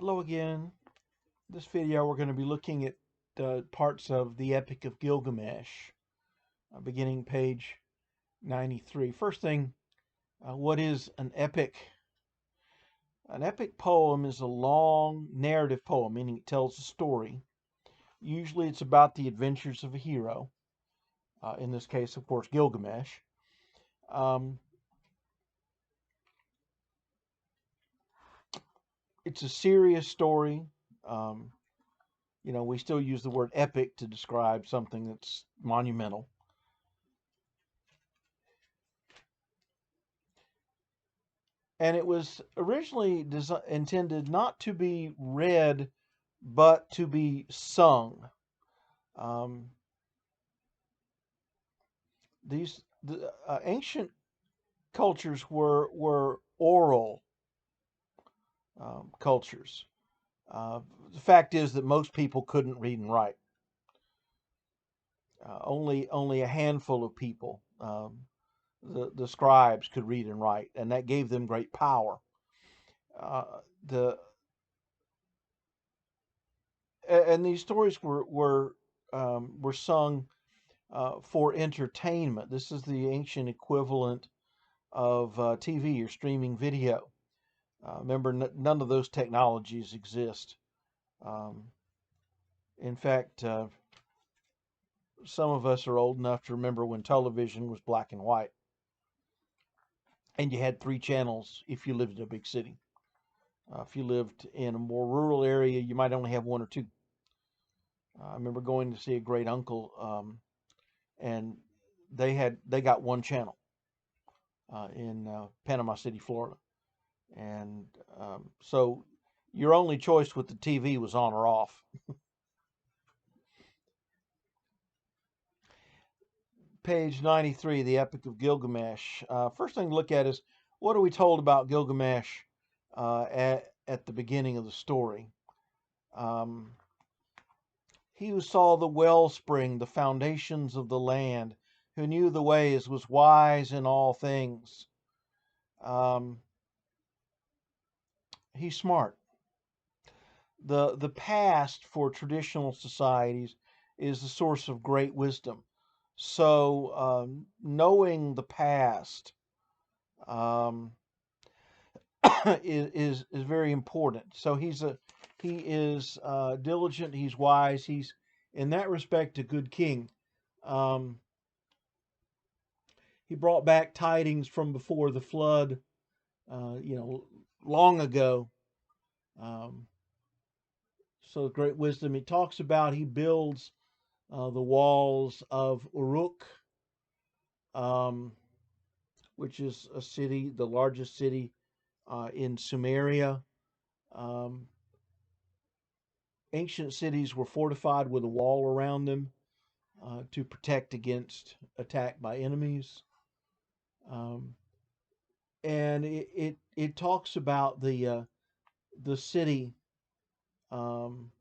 Hello again. This video we're going to be looking at parts of the Epic of Gilgamesh, beginning page 93. First thing, what is an epic? An epic poem is a long narrative poem, meaning it tells a story. Usually it's about the adventures of a hero. In this case, of course, Gilgamesh. Um, it's a serious story. Um, we still use the word epic to describe something that's monumental. And it was originally intended not to be read, but to be sung. Um, the ancient cultures were oral cultures. The fact is that most people couldn't read and write. Only a handful of people, the scribes, could read and write, and that gave them great power. The and these stories were sung for entertainment. This is the ancient equivalent of TV or streaming video. Remember, none of those technologies exist. Um, in fact, some of us are old enough to remember when television was black and white, and you had three channels if you lived in a big city. If you lived in a more rural area, you might only have one or two. I remember going to see a great uncle, and they got one channel in Panama City, Florida, and so your only choice with the TV was on or off. Page 93, the Epic of Gilgamesh. First thing to look at is, what are we told about Gilgamesh at the beginning of the story? Um, he who saw the wellspring, the foundations of the land, who knew the ways, was wise in all things. Um, he's smart. The past for traditional societies is the source of great wisdom. So knowing the past um, is very important. So he is diligent. He's wise. He's in that respect a good king. Um, he brought back tidings from before the flood. Long ago. Um, so great wisdom. He talks about he builds the walls of Uruk, um, which is a city, the largest city in Sumeria. Um, ancient cities were fortified with a wall around them to protect against attack by enemies. Um, and it talks about the city, um,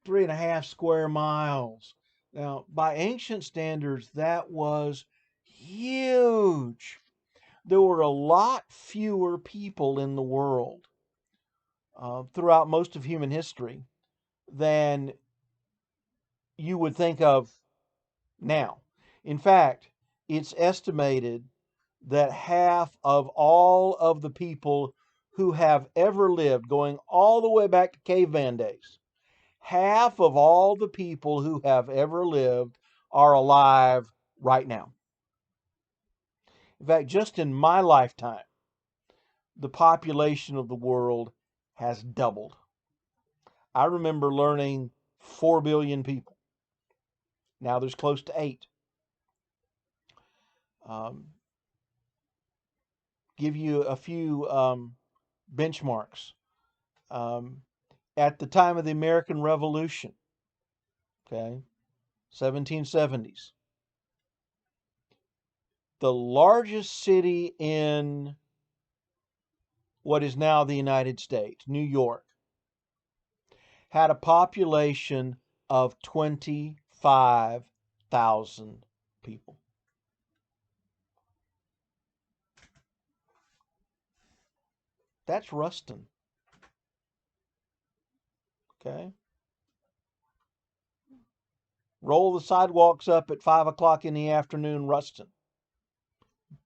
3.5 square miles. Now, by ancient standards, that was huge. There were a lot fewer people in the world throughout most of human history than you would think of now. In fact, it's estimated that half of all of the people who have ever lived, going all the way back to caveman days, half of all the people who have ever lived are alive right now. In fact, just in my lifetime, the population of the world has doubled. I remember learning 4 billion people. Now there's close to 8. Um, give you a few benchmarks. Um, at the time of the American Revolution, okay, 1770s, the largest city in what is now the United States, New York, had a population of 25,000 people. That's Ruston. Okay. Roll the sidewalks up at 5 o'clock in the afternoon, Ruston.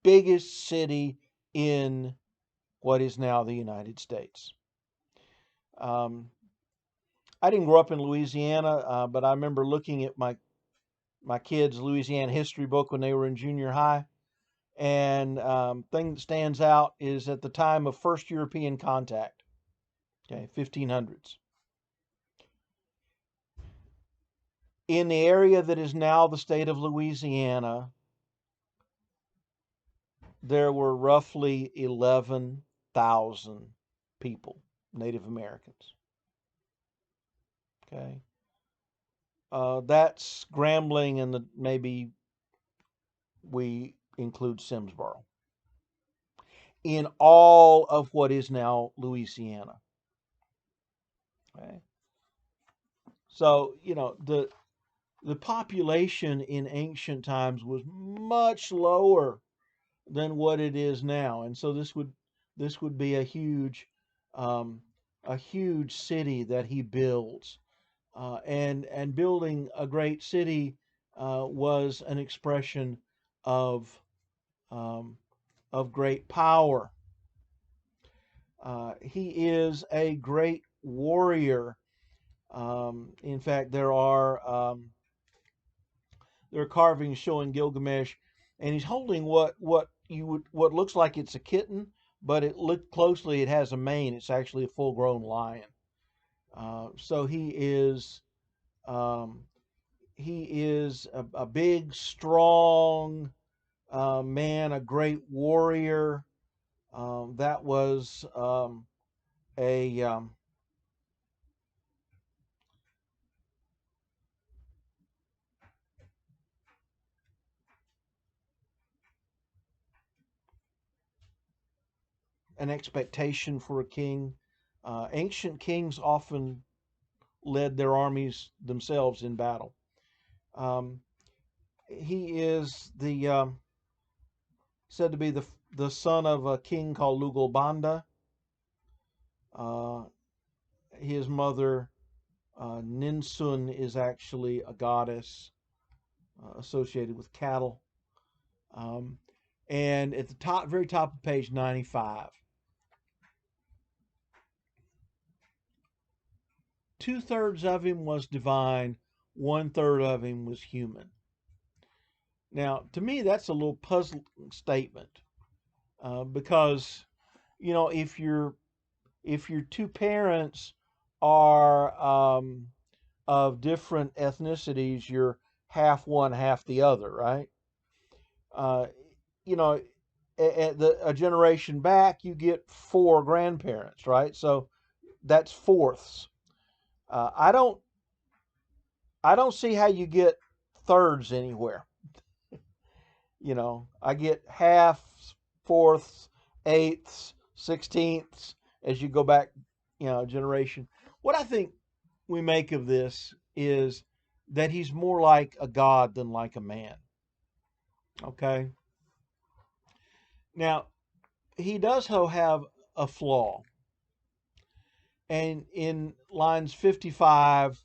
Biggest city in what is now the United States. Um, I didn't grow up in Louisiana, but I remember looking at my kids' Louisiana history book when they were in junior high. And thing that stands out is at the time of first European contact, okay, 1500s. In the area that is now the state of Louisiana, there were roughly 11,000 people, Native Americans. Okay. That's Grambling, and maybe we include Simsboro in all of what is now Louisiana. Okay. So, the population in ancient times was much lower than what it is now, and so this would be um, a huge city that he builds, and building a great city was an expression of um, of great power. He is a great warrior. In fact, there are carvings showing Gilgamesh, and he's holding what looks like it's a kitten, but it looked closely, it has a mane. It's actually a full-grown lion. So um, he is a big, strong man, a great warrior. That was a an expectation for a king. Ancient kings often led their armies themselves in battle. Um, he is said to be the son of a king called Lugalbanda. Uh, his mother Ninsun is actually a goddess associated with cattle. Um, and at the top, very top of page 95, 2/3 of him was divine, 1/3 of him was human. Now, to me, that's a little puzzling statement because if your two parents are of different ethnicities, you're half one, half the other, right? Uh, you know, a generation back, you get four grandparents, right? So that's fourths. Uh, I don't, I don't see how you get thirds anywhere. I get halves, fourths, eighths, sixteenths as you go back, generation. What I think we make of this is that he's more like a god than like a man. Okay. Now, he does have a flaw. And in lines 55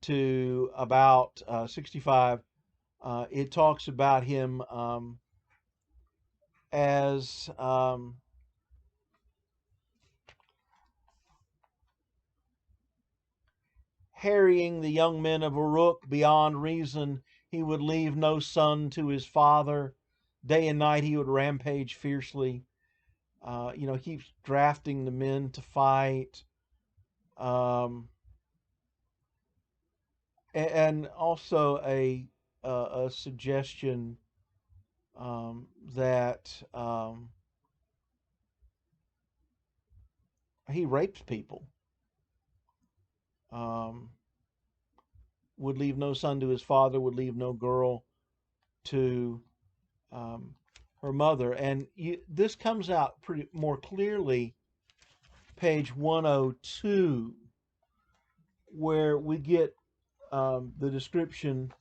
to about 65, it talks about him as harrying the young men of Uruk beyond reason. He would leave no son to his father. Day and night he would rampage fiercely. Keeps drafting the men to fight. Um, and also a suggestion that he rapes people. Um, would leave no son to his father, would leave no girl to um, her mother. And this comes out pretty more clearly, page 102, where we get the description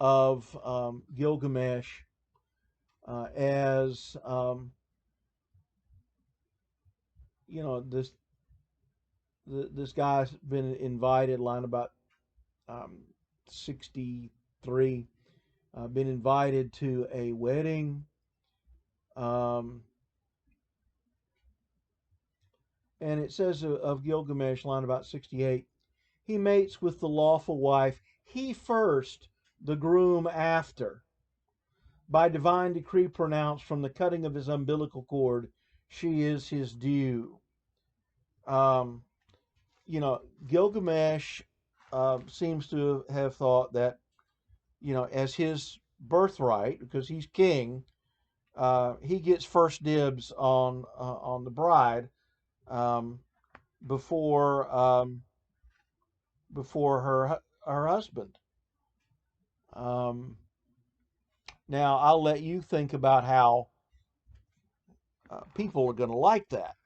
of Gilgamesh as this this guy's been invited, line about 63, been invited to a wedding. Um, and it says of Gilgamesh, line about 68, he mates with the lawful wife, he first, the groom after. By divine decree pronounced from the cutting of his umbilical cord, she is his due. Um, Gilgamesh seems to have thought that, as his birthright, because he's king, he gets first dibs on the bride, um, before before her husband. Um, Now I'll let you think about how people are going to like that.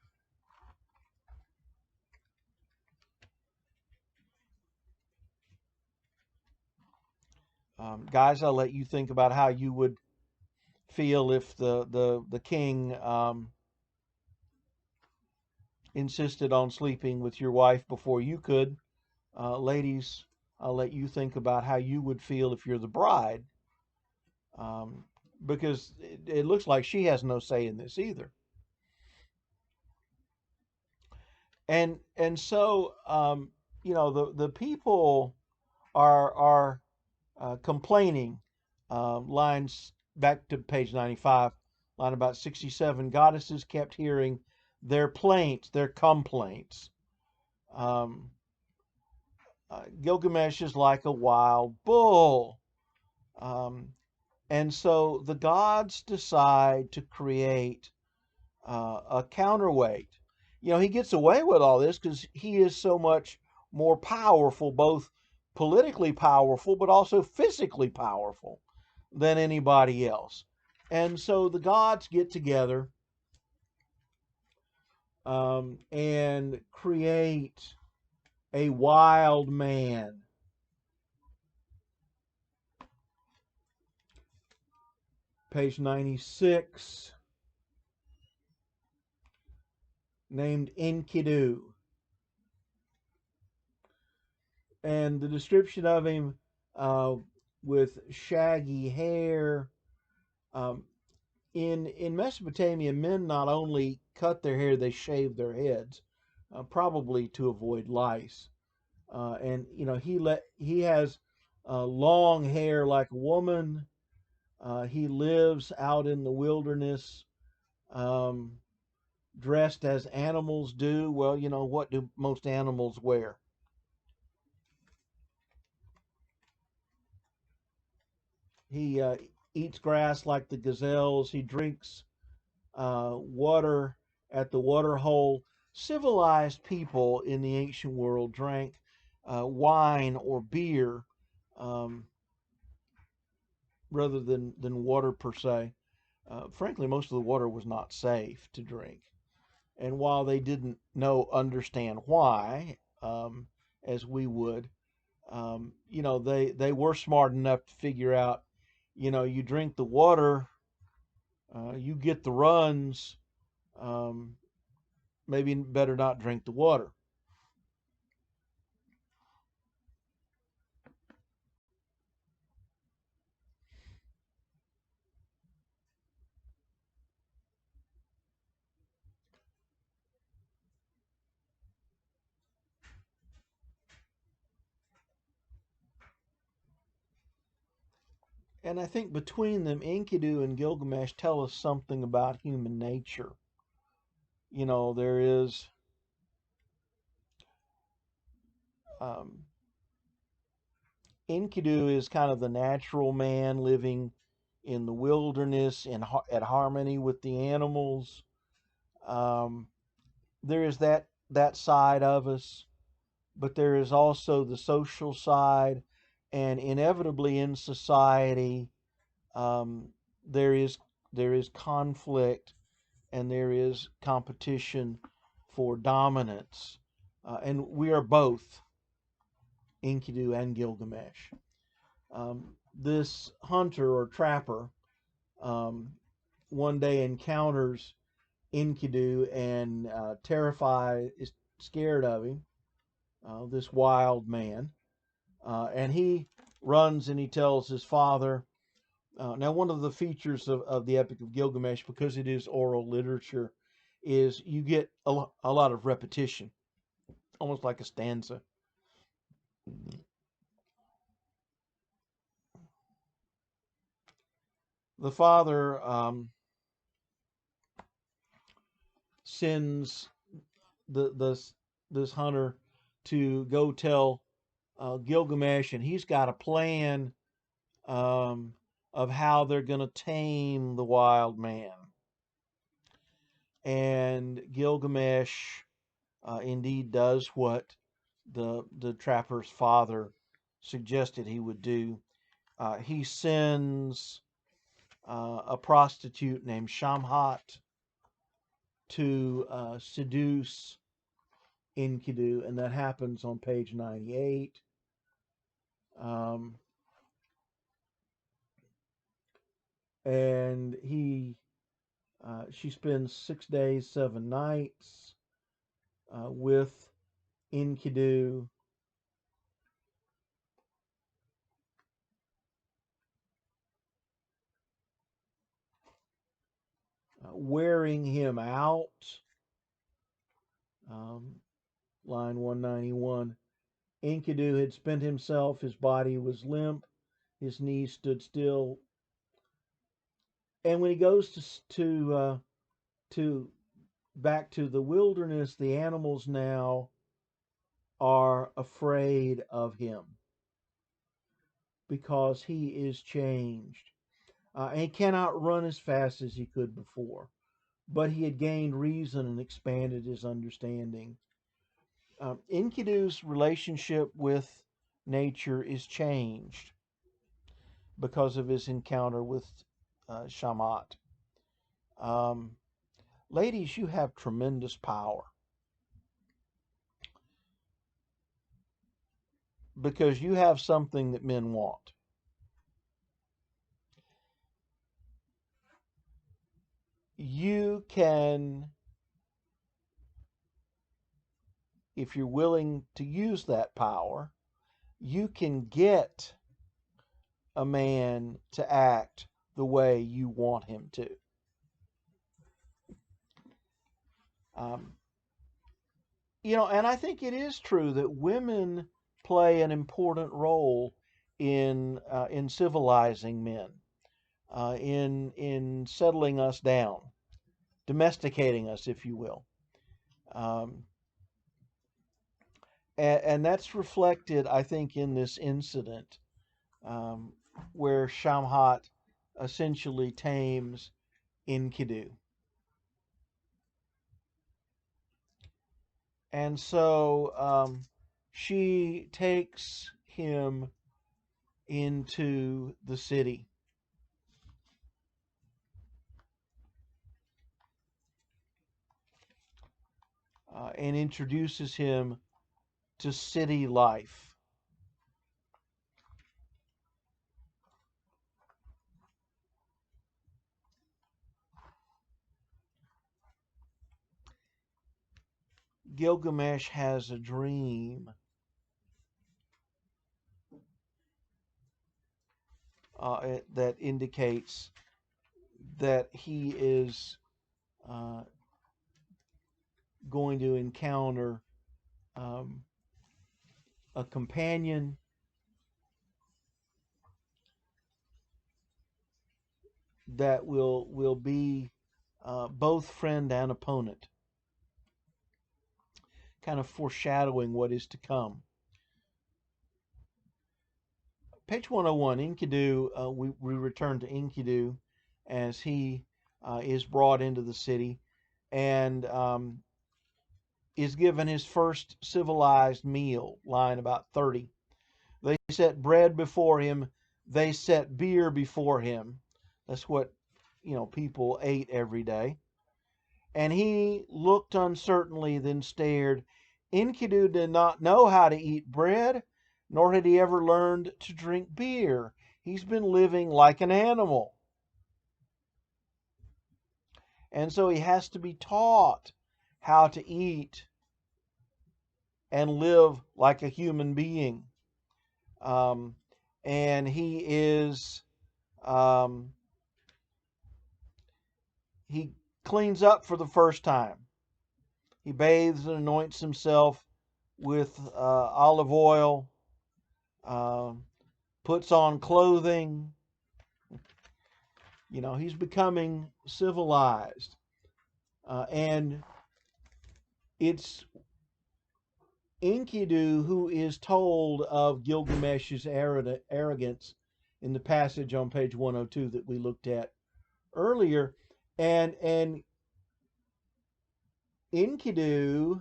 Guys, I'll let you think about how you would feel if the king insisted on sleeping with your wife before you could. Ladies, I'll let you think about how you would feel if you're the bride, um, because it looks like she has no say in this either. And so the people are complaining. Lines back to page 95, line about 67. Goddesses kept hearing their plaints, their complaints. Um, Gilgamesh is like a wild bull. Um, and so the gods decide to create a counterweight. He gets away with all this because he is so much more powerful, both politically powerful, but also physically powerful than anybody else. And so the gods get together and create a wild man. Page 96, named Enkidu. And the description of him, uh, with shaggy hair. Um, in Mesopotamia, men not only cut their hair, they shave their heads, probably to avoid lice. And he has long hair like a woman. He lives out in the wilderness, um, dressed as animals do. Well, what do most animals wear? He eats grass like the gazelles. He drinks water at the water hole. Civilized people in the ancient world drank wine or beer, um, rather than water per se. Frankly, most of the water was not safe to drink. And while they didn't understand why, as we would, they were smart enough to figure out, you drink the water, you get the runs. Um, Maybe better not drink the water. And I think between them, Enkidu and Gilgamesh tell us something about human nature. There is um, Enkidu is kind of the natural man living in the wilderness at harmony with the animals. Um, there is that side of us, but there is also the social side, and inevitably in society, um, there is conflict and there is competition for dominance, and we are both Enkidu and Gilgamesh. This hunter or trapper um, one day encounters Enkidu and is scared of him. this wild man. And he runs and he tells his father. Now, one of the features of the Epic of Gilgamesh, because it is oral literature, is you get a lot of repetition, almost like a stanza. The father sends this hunter to go tell Gilgamesh, and he's got a plan of how they're going to tame the wild man. And Gilgamesh indeed does what the trapper's father suggested he would do. He sends a prostitute named Shamhat to seduce Enkidu, and that happens on page 98. Um, and she spends 6 days, 7 nights with Enkidu. Wearing him out. Line 191. Enkidu had spent himself, his body was limp, his knees stood still. And when he goes to back to the wilderness, the animals now are afraid of him because he is changed. And he cannot run as fast as he could before, but he had gained reason and expanded his understanding. Enkidu's relationship with nature is changed because of his encounter with Shamat. Ladies, you have tremendous power because you have something that men want. You can, if you're willing to use that power, you can get a man to act the way you want him to. Um, and I think it is true that women play an important role in civilizing men, in settling us down, domesticating us, if you will. Um, and that's reflected, I think, in this incident um, where Shamhat essentially tames Enkidu. And so she takes him into the city. And introduces him to city life. Gilgamesh has a dream that indicates that he is going to encounter a companion that will be both friend and opponent, kind of foreshadowing what is to come. Page 101, Enkidu, we return to Enkidu as he is brought into the city and is given his first civilized meal, line about 30. They set bread before him, they set beer before him. That's what, people ate every day. And he looked uncertainly, then stared. Enkidu did not know how to eat bread, nor had he ever learned to drink beer. He's been living like an animal. And so he has to be taught how to eat and live like a human being. Um, and um, he cleans up for the first time. He bathes and anoints himself with olive oil, uh, puts on clothing. He's becoming civilized. And it's Enkidu who is told of Gilgamesh's arrogance in the passage on page 102 that we looked at earlier. And Enkidu,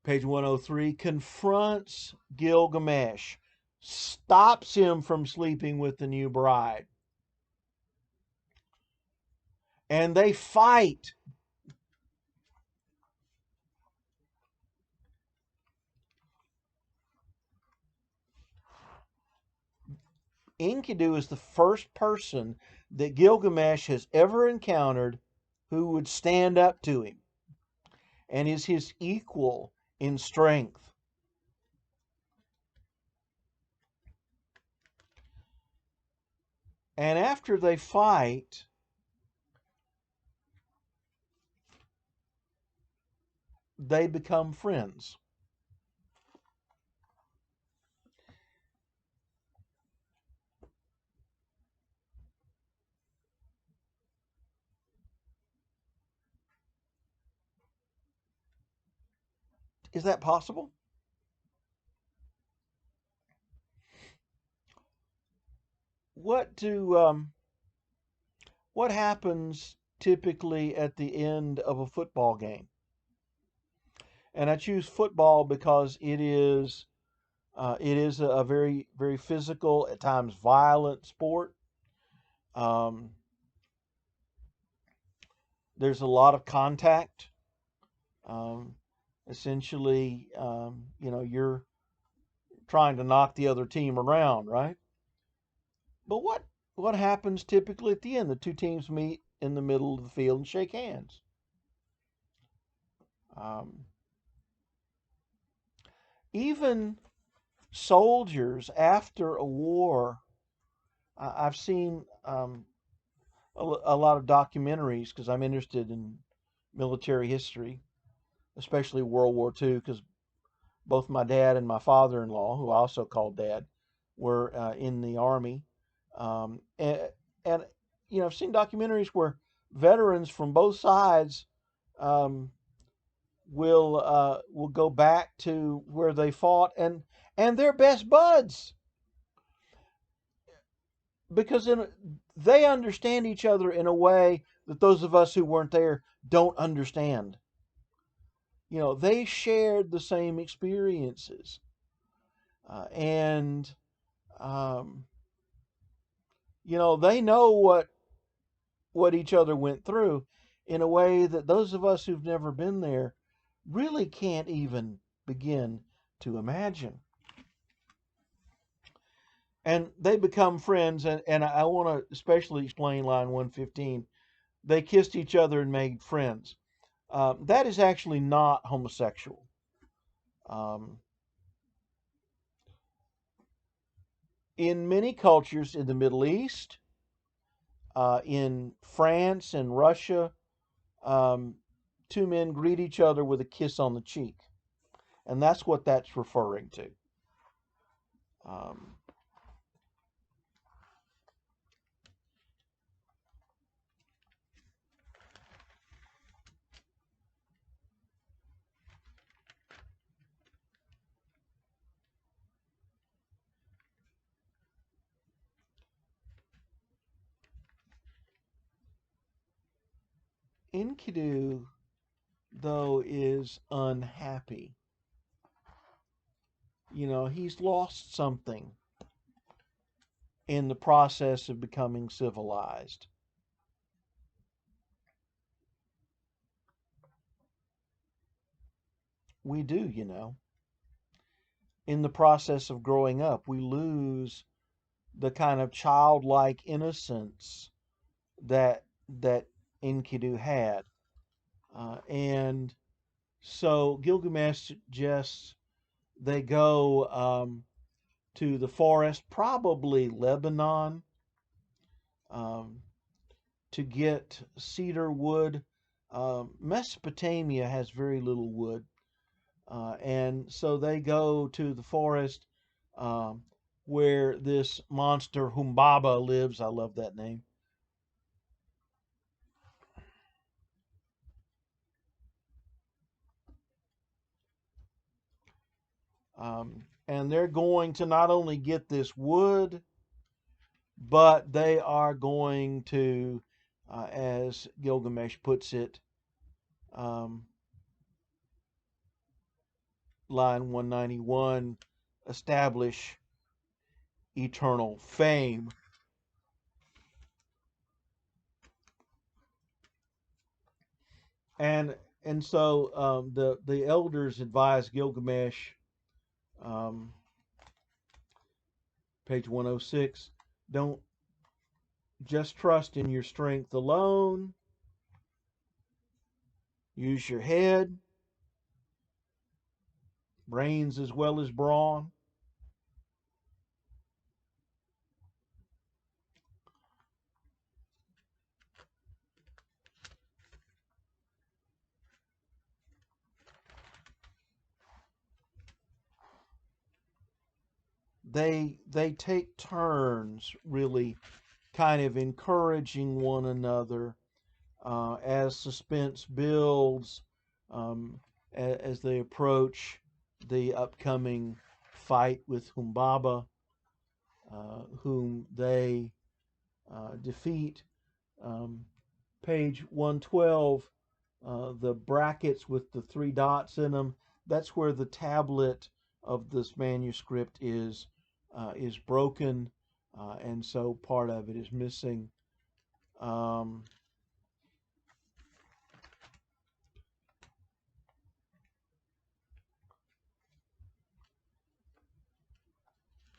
page 103, confronts Gilgamesh, stops him from sleeping with the new bride. And they fight. Enkidu is the first person that Gilgamesh has ever encountered who would stand up to him and is his equal in strength. And after they fight, they become friends. Is that possible? What happens typically at the end of a football game? And I choose football because it is a very, very physical, at times violent sport. Um, there's a lot of contact. Um, Essentially, you're trying to knock the other team around, right? But what happens typically at the end? The two teams meet in the middle of the field and shake hands. Um, Even soldiers after a war, I've seen a lot of documentaries because I'm interested in military history, especially World War II, because both my dad and my father-in-law, who I also called dad, were in the army. And I've seen documentaries where veterans from both sides um, will go back to where they fought, and they're best buds because they understand each other in a way that those of us who weren't there don't understand. They shared the same experiences, and um, they know what each other went through in a way that those of us who've never been there really can't even begin to imagine. And they become friends, and I want to especially explain line 115. They kissed each other and made friends. That is actually not homosexual. Um, in many cultures in the Middle East, in France and Russia, um, two men greet each other with a kiss on the cheek. And that's what that's referring to. Um, Enkidu, though, is unhappy. He's lost something in the process of becoming civilized. We do. In the process of growing up, we lose the kind of childlike innocence that Enkidu had. And so Gilgamesh suggests they go to the forest, probably Lebanon, um, to get cedar wood. Mesopotamia has very little wood. And so they go to the forest um, where this monster Humbaba lives. I love that name. And they're going to not only get this wood, but they are going to, as Gilgamesh puts it, um, line 191, establish eternal fame. And and so the elders advise Gilgamesh, um, page 106, don't just trust in your strength alone. Use your head, brains as well as brawn. They take turns really kind of encouraging one another as suspense builds, um, as they approach the upcoming fight with Humbaba, whom they defeat. Um, page 112, the brackets with the three dots in them, that's where the tablet of this manuscript is broken, and so part of it is missing. Um,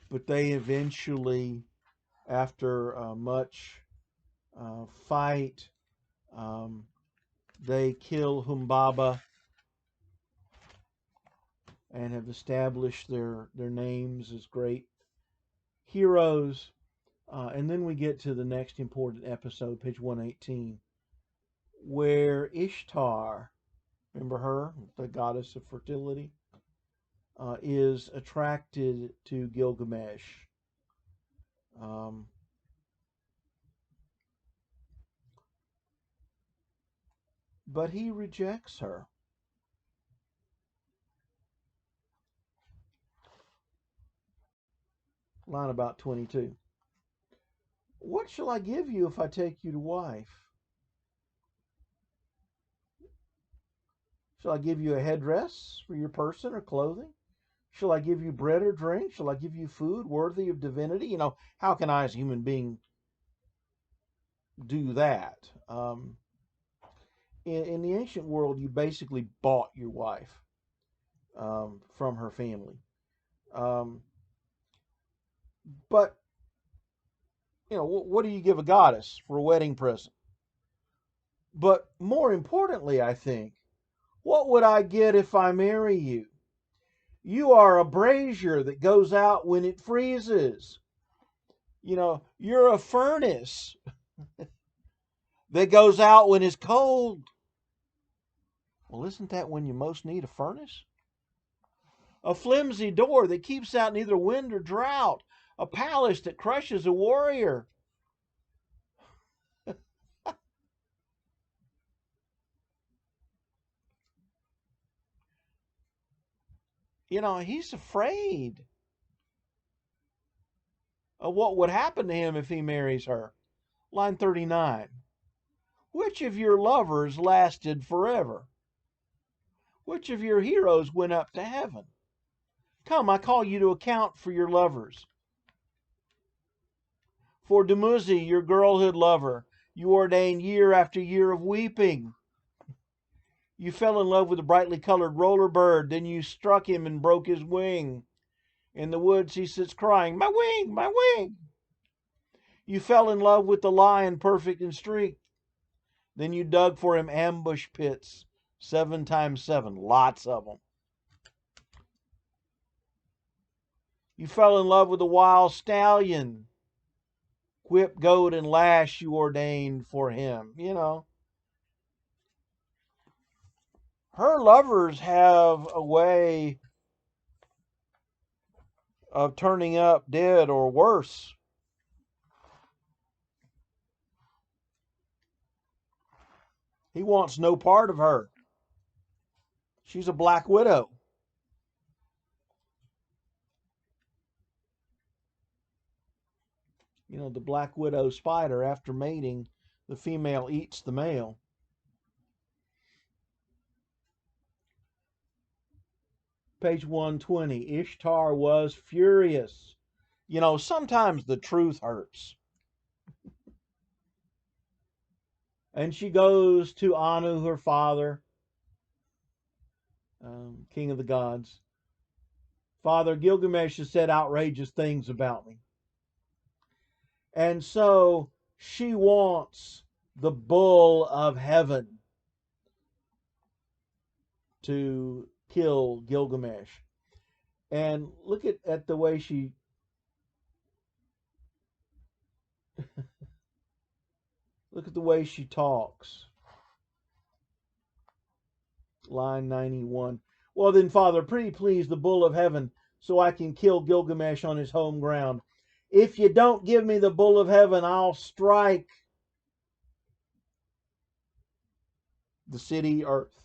but they eventually, after much fight, um, they kill Humbaba and have established their names as great heroes. And then we get to the next important episode, page 118, where Ishtar, remember her, the goddess of fertility, is attracted to Gilgamesh. Um, but he rejects her. Line about 22. What shall I give you if I take you to wife? Shall I give you a headdress for your person or clothing? Shall I give you bread or drink? Shall I give you food worthy of divinity? How can I, as a human being, do that? In the ancient world, you basically bought your wife from her family. Um, but, what do you give a goddess for a wedding present? But more importantly, I think, what would I get if I marry you? You are a brazier that goes out when it freezes. You're a furnace that goes out when it's cold. Well, isn't that when you most need a furnace? A flimsy door that keeps out neither wind or drought. A palace that crushes a warrior. He's afraid of what would happen to him if he marries her. Line 39. Which of your lovers lasted forever? Which of your heroes went up to heaven? Come, I call you to account for your lovers. For Dumuzi, your girlhood lover, you ordained year after year of weeping. You fell in love with a brightly colored roller bird, then you struck him and broke his wing. In the woods he sits crying, my wing, my wing. You fell in love with the lion perfect in streak. Then you dug for him ambush pits, 7 times 7, lots of them. You fell in love with a wild stallion, whip, goad, and lash you ordained for him. Her lovers have a way of turning up dead or worse. He wants no part of her. She's a black widow. The black widow spider, after mating, the female eats the male. Page 120. Ishtar was furious. Sometimes the truth hurts. And she goes to Anu, her father, king of the gods. Father, Gilgamesh has said outrageous things about me. And so she wants the bull of heaven to kill Gilgamesh. And look at the way she look at the way she talks. Line 91. Well then, Father, pretty please the bull of heaven, so I can kill Gilgamesh on his home ground. If you don't give me the bull of heaven, I'll strike the city earth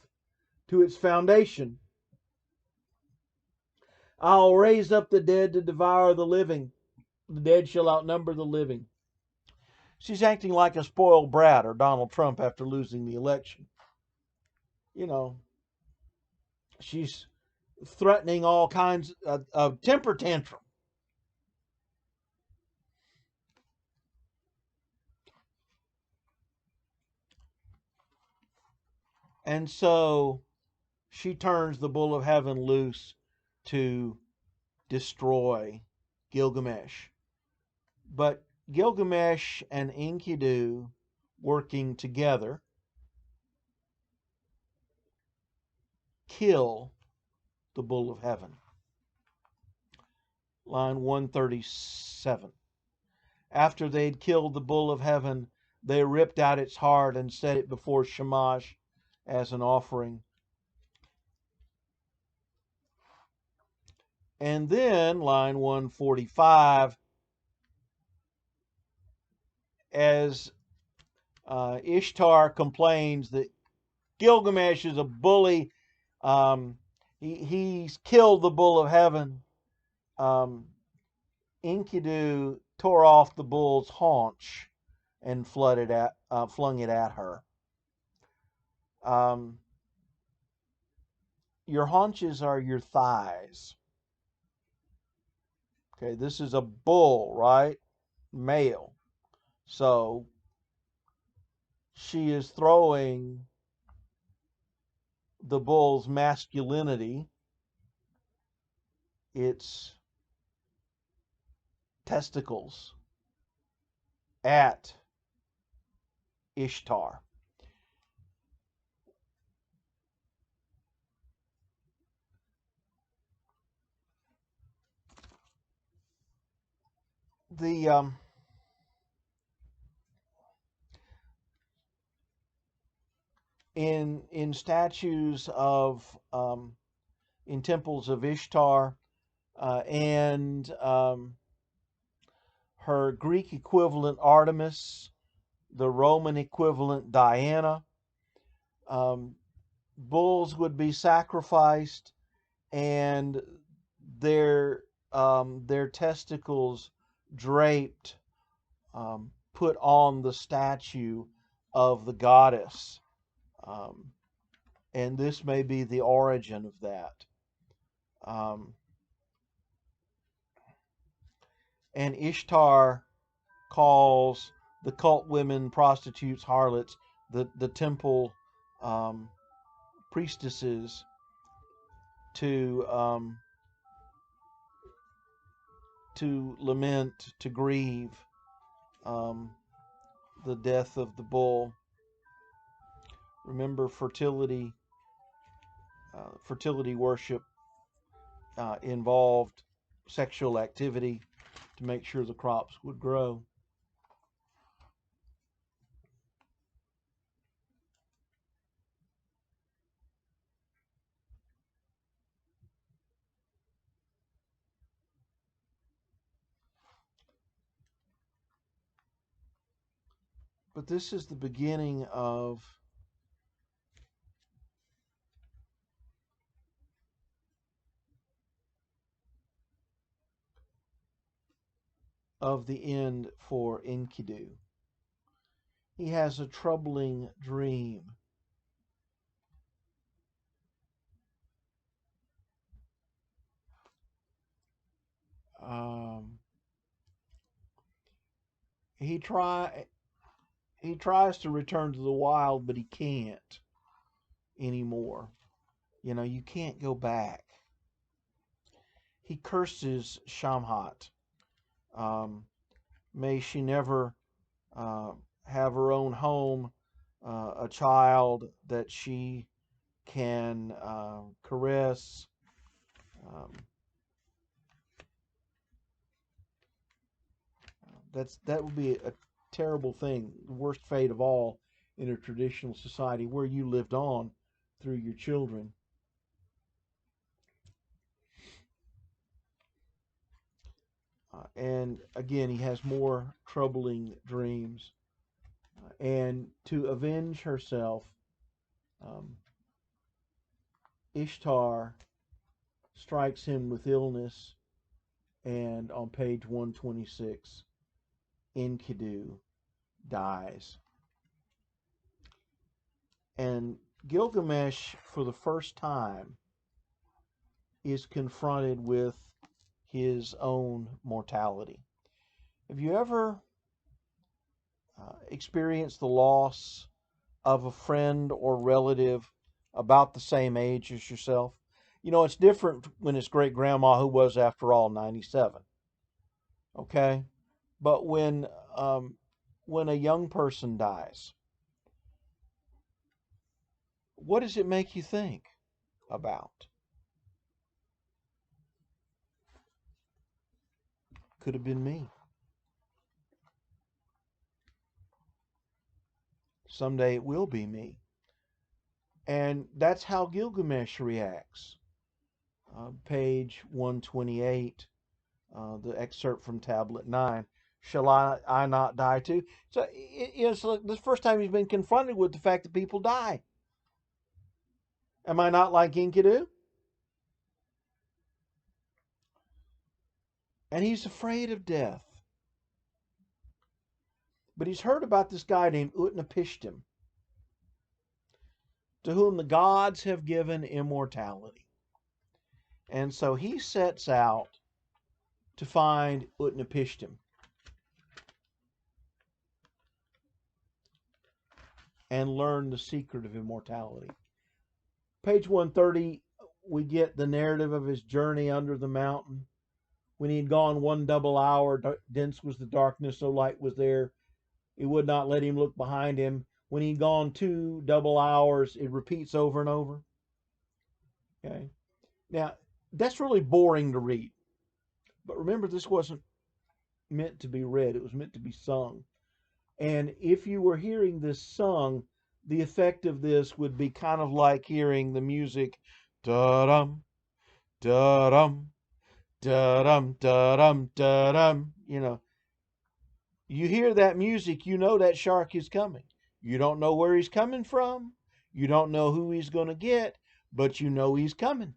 to its foundation. I'll raise up the dead to devour the living. The dead shall outnumber the living. She's acting like a spoiled brat or Donald Trump after losing the election. She's threatening all kinds of temper tantrum. And so she turns the bull of heaven loose to destroy Gilgamesh. But Gilgamesh and Enkidu, working together, kill the bull of heaven. Line 137. After they'd killed the bull of heaven, they ripped out its heart and set it before Shamash as an offering. And then, line 145, as Ishtar complains that Gilgamesh is a bully, he's killed the bull of heaven. Enkidu tore off the bull's haunch and flung it at her. Your haunches are your thighs. Okay, this is a bull, right? Male. So she is throwing the bull's masculinity, its testicles, at Ishtar. The in statues of in temples of Ishtar and her Greek equivalent Artemis, the Roman equivalent Diana, bulls would be sacrificed and their testicles draped, put on the statue of the goddess. And this may be the origin of that. And Ishtar calls the cult women, prostitutes, harlots, the temple priestesses to lament, to grieve the death of the bull. Remember, fertility worship involved sexual activity to make sure the crops would grow. But this is the beginning of the end for Enkidu. He has a troubling dream. Um, he try he tries to return to the wild, but he can't anymore. You know, you can't go back. He curses Shamhat. Um, may she never uh, have her own home, a child that she can caress. Um, that would be a terrible thing, the worst fate of all in a traditional society where you lived on through your children. And again, he has more troubling dreams. And to avenge herself, um, Ishtar strikes him with illness, and on page 126, Enkidu dies. And Gilgamesh, for the first time, is confronted with his own mortality. Have you ever experienced the loss of a friend or relative about the same age as yourself? You know, it's different when it's great grandma, who was, after all, 97. Okay? But when a young person dies, what does it make you think about? Could have been me. Someday it will be me. And that's how Gilgamesh reacts. Page 128, the excerpt from Tablet 9. Shall I not die too? So it's like the first time he's been confronted with the fact that people die. Am I not like Enkidu? And he's afraid of death. But he's heard about this guy named Utnapishtim, to whom the gods have given immortality. And so he sets out to find Utnapishtim and learn the secret of immortality. Page 130, we get the narrative of his journey under the mountain. When he had gone 1 double hour, dense was the darkness, so light was there. It would not let him look behind him. When he'd gone 2 double hours, it repeats over and over. Okay. Now, that's really boring to read. But remember, this wasn't meant to be read, it was meant to be sung. And if you were hearing this sung, the effect of this would be kind of like hearing the music da-dum, da-dum, da-dum, da-dum, da-dum. You know, you hear that music, you know that shark is coming. You don't know where he's coming from. You don't know who he's going to get, but you know he's coming.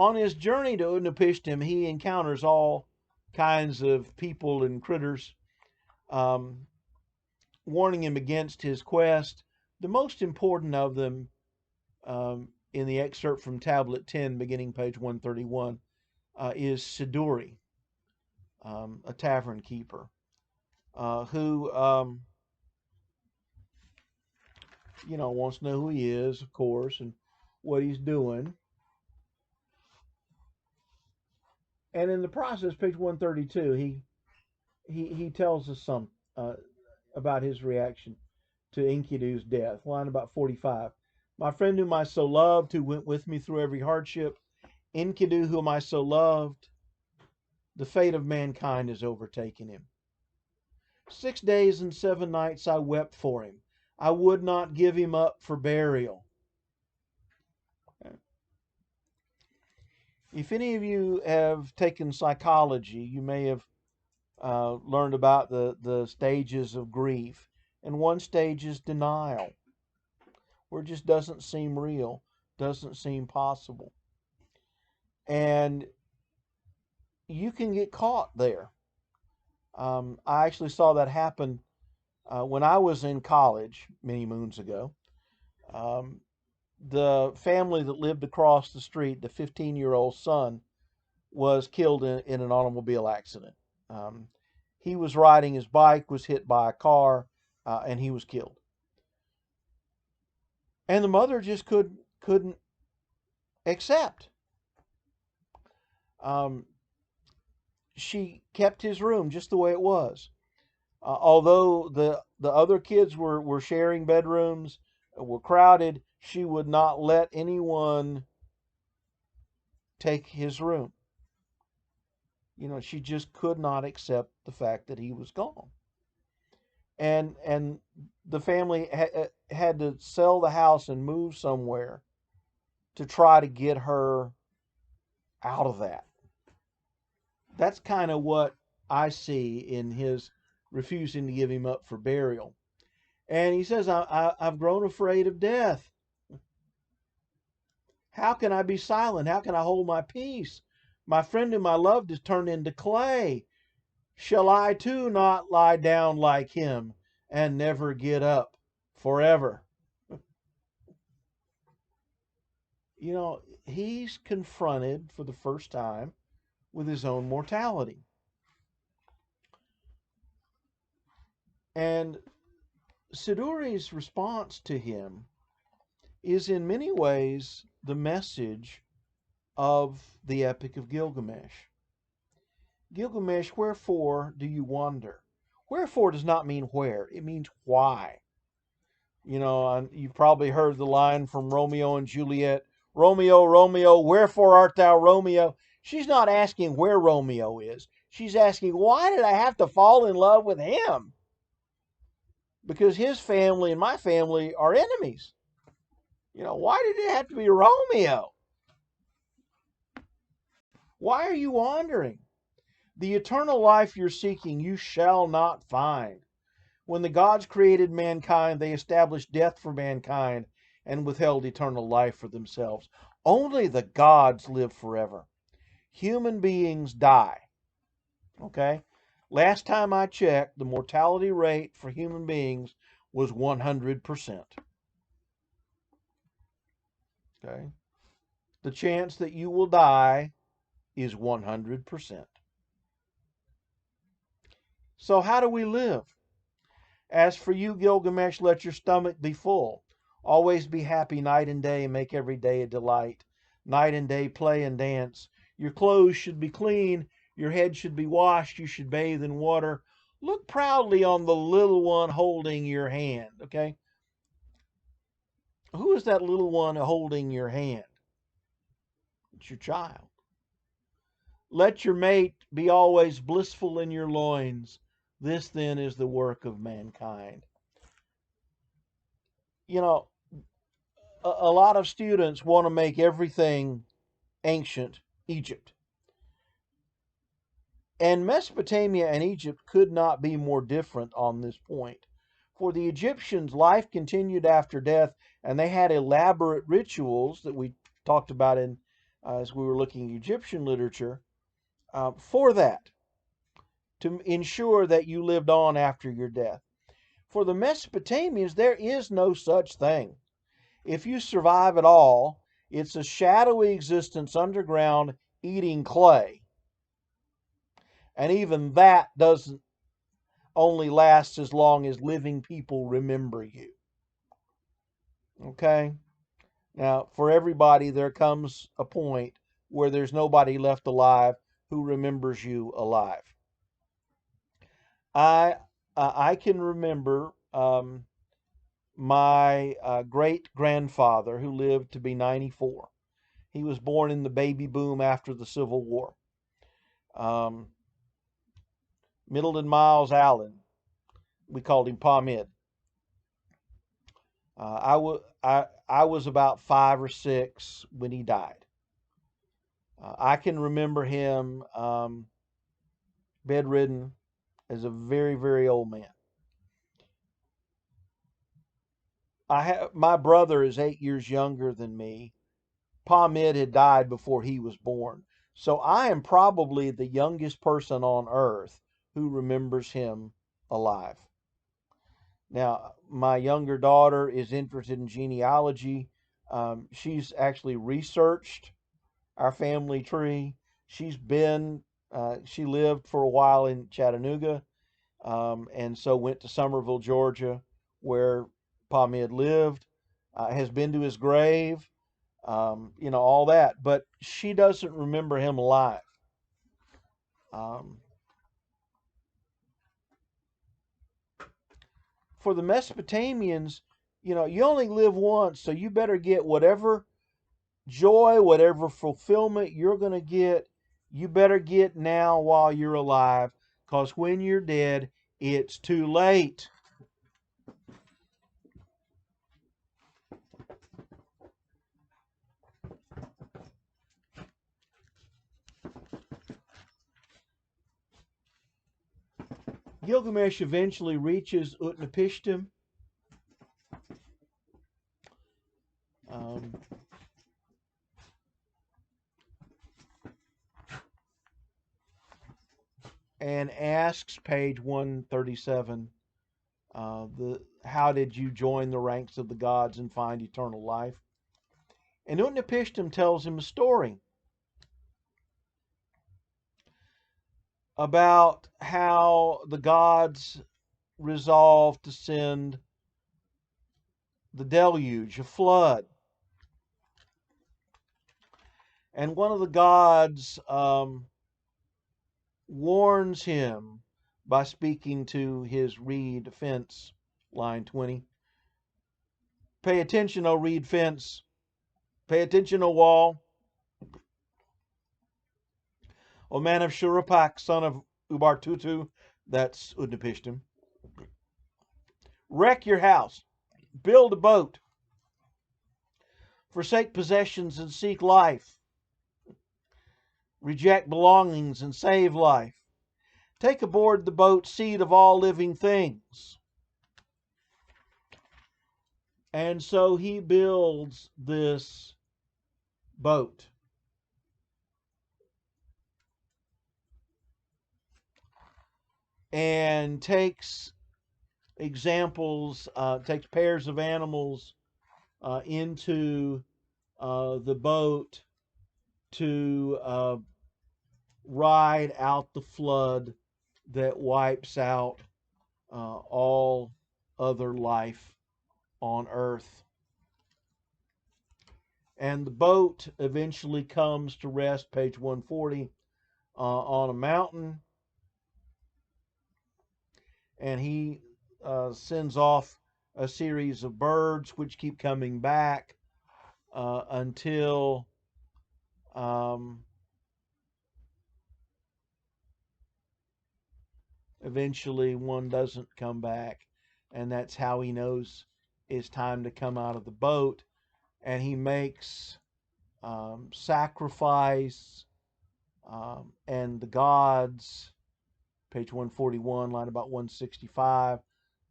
On his journey to Utnapishtim, he encounters all kinds of people and critters, um, warning him against his quest. The most important of them, in the excerpt from Tablet 10, beginning page 131, is Siduri, a tavern keeper, who, wants to know who he is, of course, and what he's doing. And in the process, page 132, he tells us something. uh, about his reaction to Enkidu's death. Line about 45. My friend whom I so loved, who went with me through every hardship, Enkidu whom I so loved, the fate of mankind has overtaken him. 6 days and 7 nights I wept for him. I would not give him up for burial. If any of you have taken psychology, you may have learned about the stages of grief. And one stage is denial, where it just doesn't seem real, doesn't seem possible. And you can get caught there. I actually saw that happen when I was in college many moons ago. Um, the family that lived across the street, the 15-year-old son, was killed in an automobile accident. Um, he was riding his bike, was hit by a car, and he was killed. And the mother just couldn't accept. Um, she kept his room just the way it was. Although the other kids were sharing bedrooms, were crowded, she would not let anyone take his room. You know, she just could not accept the fact that he was gone. And the family had to sell the house and move somewhere to try to get her out of that. That's kind of what I see in his refusing to give him up for burial. And he says, I've grown afraid of death. How can I be silent? How can I hold my peace? My friend whom I loved is turned into clay. Shall I too not lie down like him and never get up forever? You know, he's confronted for the first time with his own mortality. And Siduri's response to him is in many ways the message of the Epic of Gilgamesh. Gilgamesh, wherefore do you wander? Wherefore does not mean where, it means why. You know, you've probably heard the line from Romeo and Juliet, Romeo, Romeo, wherefore art thou Romeo? She's not asking where Romeo is. She's asking, why did I have to fall in love with him? Because his family and my family are enemies. You know, why did it have to be Romeo? Why are you wandering? The eternal life you're seeking, you shall not find. When the gods created mankind, they established death for mankind and withheld eternal life for themselves. Only the gods live forever. Human beings die. Okay? Last time I checked, the mortality rate for human beings was 100%. Okay? The chance that you will die is 100%. So how do we live? As for you, Gilgamesh, let your stomach be full. Always be happy night and day, and make every day a delight. Night and day, play and dance. Your clothes should be clean. Your head should be washed. You should bathe in water. Look proudly on the little one holding your hand. Okay? Who is that little one holding your hand? It's your child. Let your mate be always blissful in your loins. This then is the work of mankind. You know, a lot of students want to make everything ancient Egypt. And Mesopotamia and Egypt could not be more different on this point. For the Egyptians, life continued after death, and they had elaborate rituals that we talked about as we were looking at Egyptian literature for that, to ensure that you lived on after your death. For the Mesopotamians, there is no such thing. If you survive at all, it's a shadowy existence underground eating clay. And even that doesn't only last as long as living people remember you. Okay? Now, for everybody, there comes a point where there's nobody left alive who remembers you alive. I I can remember my great grandfather who lived to be 94. He was born in the baby boom after the Civil War. Um, Middleton Miles Allen, we called him Pa Mid. I was about 5 or 6 when he died. I can remember him bedridden as a very, very old man. My brother is 8 years younger than me. Pa Mid had died before he was born. So I am probably the youngest person on earth who remembers him alive. Now, my younger daughter is interested in genealogy. She's actually researched our family tree. She lived for a while in Chattanooga, and so went to Summerville, Georgia, where Pa Mid lived, has been to his grave, all that. But she doesn't remember him alive. Um, for the Mesopotamians, you only live once, so you better get whatever joy, whatever fulfillment you're going to get, you better get now while you're alive, because when you're dead, it's too late. Gilgamesh eventually reaches Utnapishtim. Um, and asks, page 137, how did you join the ranks of the gods and find eternal life? And Utnapishtim tells him a story about how the gods resolved to send the deluge, a flood. And one of the gods warns him by speaking to his reed fence, line 20. Pay attention, O reed fence. Pay attention, O wall. O man of Shurapak, son of Ubartutu, that's Utnapishtim. Wreck your house. Build a boat. Forsake possessions and seek life. Reject belongings and save life. Take aboard the boat seed of all living things. And so he builds this boat. And takes examples, takes pairs of animals into the boat to ride out the flood that wipes out all other life on earth. And the boat eventually comes to rest, page 140, on a mountain. And he sends off a series of birds which keep coming back until eventually one doesn't come back. And that's how he knows it's time to come out of the boat. And he makes sacrifice, and the gods, page 141, line about 165,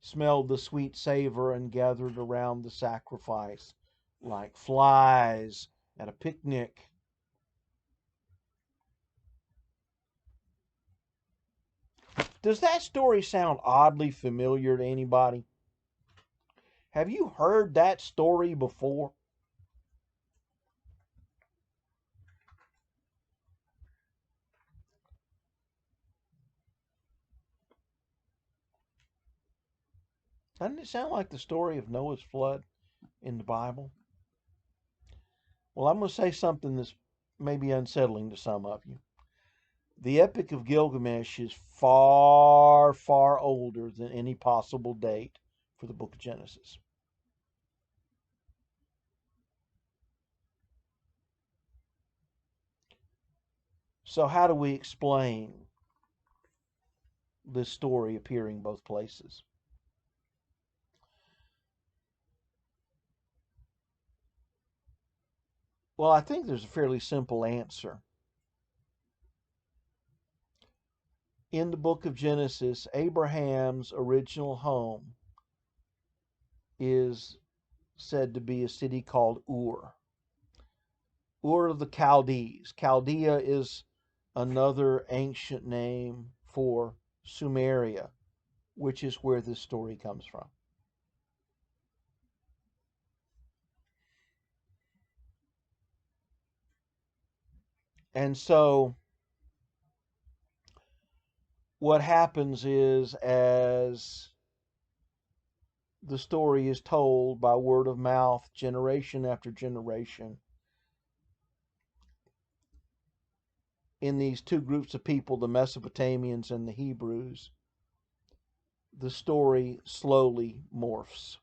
smelled the sweet savor and gathered around the sacrifice like flies at a picnic. Does that story sound oddly familiar to anybody? Have you heard that story before? Doesn't it sound like the story of Noah's flood in the Bible? Well, I'm going to say something that's maybe unsettling to some of you. The Epic of Gilgamesh is far, far older than any possible date for the book of Genesis. So, how do we explain this story appearing both places? Well, I think there's a fairly simple answer. In the book of Genesis, Abraham's original home is said to be a city called Ur. Ur of the Chaldees. Chaldea is another ancient name for Sumeria, which is where this story comes from. And so what happens is, as the story is told by word of mouth, generation after generation, in these two groups of people, the Mesopotamians and the Hebrews, the story slowly morphs.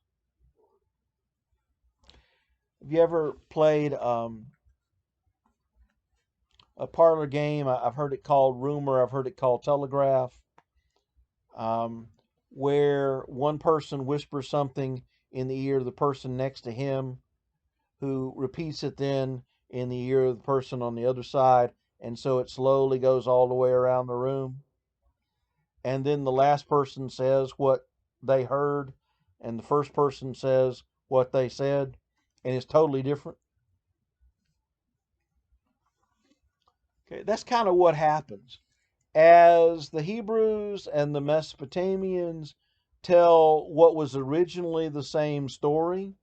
Have you ever played a parlor game? I've heard it called Rumor. I've heard it called Telegraph, um, where one person whispers something in the ear of the person next to him, who repeats it then in the ear of the person on the other side, and so it slowly goes all the way around the room. And then the last person says what they heard, and the first person says what they said, and it's totally different. Okay, that's kind of what happens. As the Hebrews and the Mesopotamians tell what was originally the same story,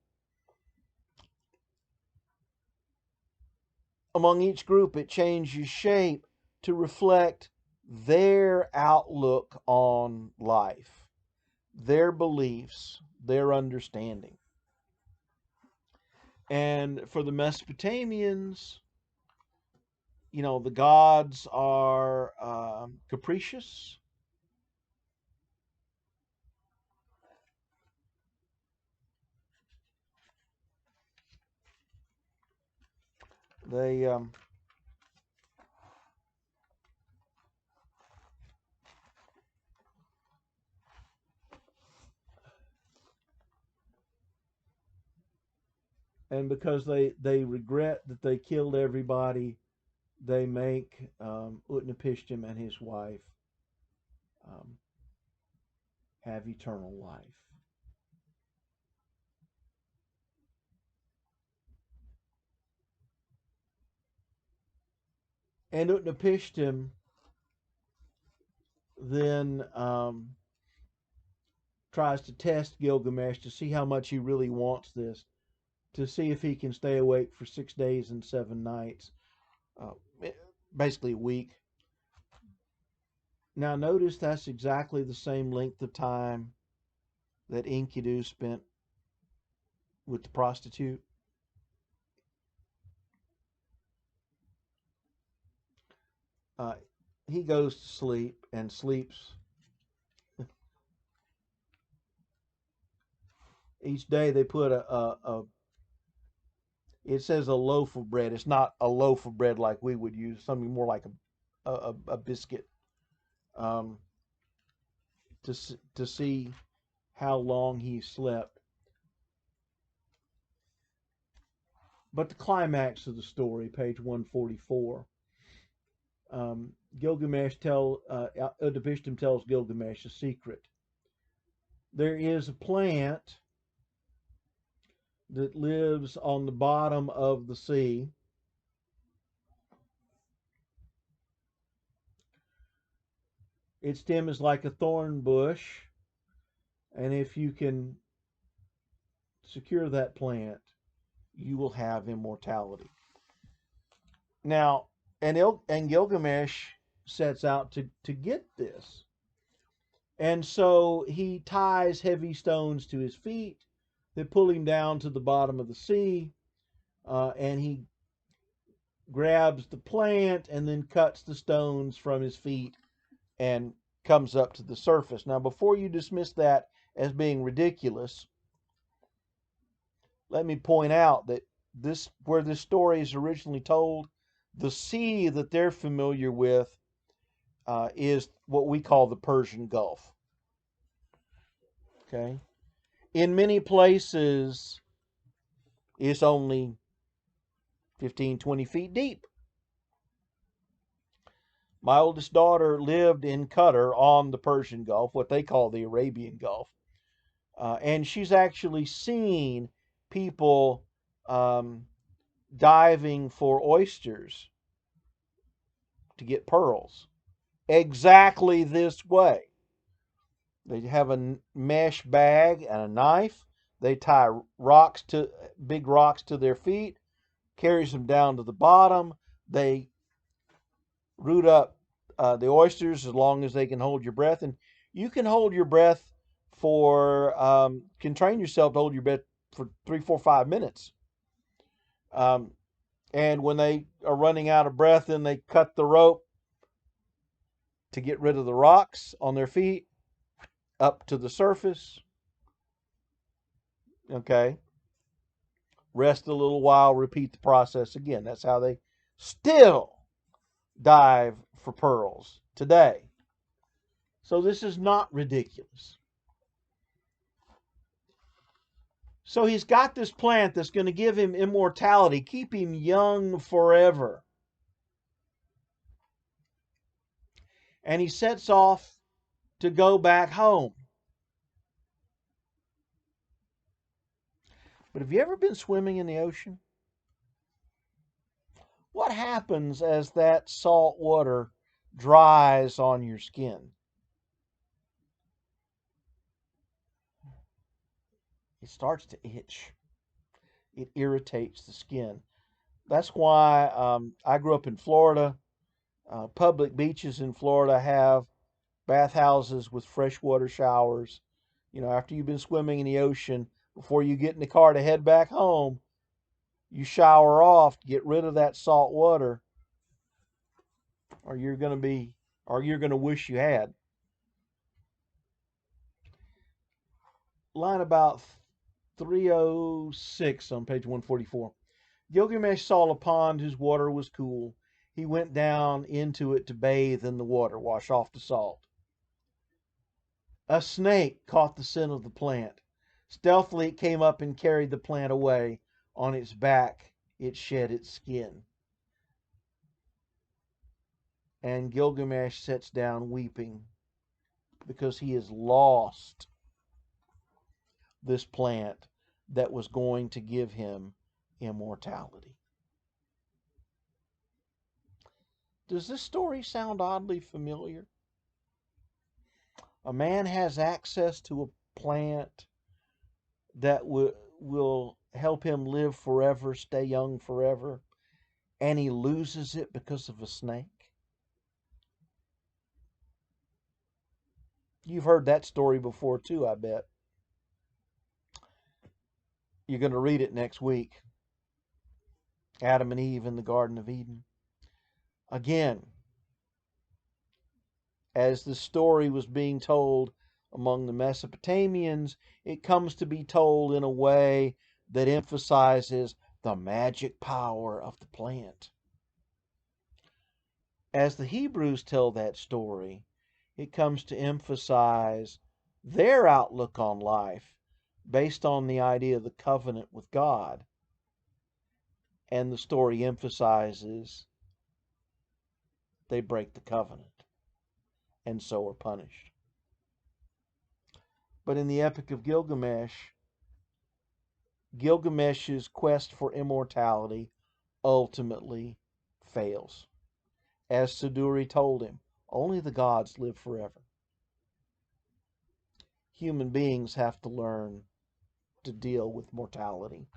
among each group it changes shape to reflect their outlook on life, their beliefs, their understanding. And for the Mesopotamians, the gods are capricious. They and because they regret that they killed everybody, they make Utnapishtim and his wife um, have eternal life. And Utnapishtim then tries to test Gilgamesh to see how much he really wants this, to see if he can stay awake for 6 days and 7 nights, uh, basically a week. Now, notice that's exactly the same length of time that Enkidu spent with the prostitute. Uh, he goes to sleep and sleeps. Each day they put it says a loaf of bread. It's not a loaf of bread like we would use, something more like a biscuit, um, to see how long he slept. But the climax of the story, page 144, Utnapishtim tells Gilgamesh a secret. There is a plant that lives on the bottom of the sea. Its stem is like a thorn bush, and if you can secure that plant, you will have immortality. Now, and Gilgamesh sets out to get this. And so he ties heavy stones to his feet that pull him down to the bottom of the sea, and he grabs the plant and then cuts the stones from his feet and comes up to the surface. Now, before you dismiss that as being ridiculous, let me point out that where this story is originally told, the sea that they're familiar with is what we call the Persian Gulf. Okay, in many places, it's only 15, 20 feet deep. My oldest daughter lived in Qatar on the Persian Gulf, what they call the Arabian Gulf. And she's actually seen people diving for oysters to get pearls exactly this way. They have a mesh bag and a knife. They tie big rocks to their feet, carries them down to the bottom. They root up the oysters as long as they can hold your breath. And you can hold your breath can train yourself to hold your breath for 3, 4, 5 minutes. And when they are running out of breath, then they cut the rope to get rid of the rocks on their feet up to the surface. Okay. Rest a little while, repeat the process again. That's how they still dive for pearls today. So this is not ridiculous. So he's got this plant that's going to give him immortality, keep him young forever. And he sets off to go back home. But have you ever been swimming in the ocean? What happens as that salt water dries on your skin? It starts to itch. It irritates the skin. That's why I grew up in Florida. Public beaches in Florida have bathhouses with freshwater showers. You know, after you've been swimming in the ocean, before you get in the car to head back home, you shower off to get rid of that salt water, or you're going to wish you had. Line about 306 on page 144. Gilgamesh saw a pond whose water was cool. He went down into it to bathe in the water, wash off the salt. A snake caught the scent of the plant. Stealthily it came up and carried the plant away. On its back it shed its skin. And Gilgamesh sits down weeping because he has lost this plant that was going to give him immortality. Does this story sound oddly familiar? A man has access to a plant that will help him live forever, stay young forever, and he loses it because of a snake. You've heard that story before too, I bet. You're going to read it next week. Adam and Eve in the Garden of Eden. Again, as the story was being told among the Mesopotamians, it comes to be told in a way that emphasizes the magic power of the plant. As the Hebrews tell that story, it comes to emphasize their outlook on life based on the idea of the covenant with God. And the story emphasizes they break the covenant and so are punished. But in the Epic of Gilgamesh, Gilgamesh's quest for immortality ultimately fails. As Siduri told him, only the gods live forever. Human beings have to learn to deal with mortality.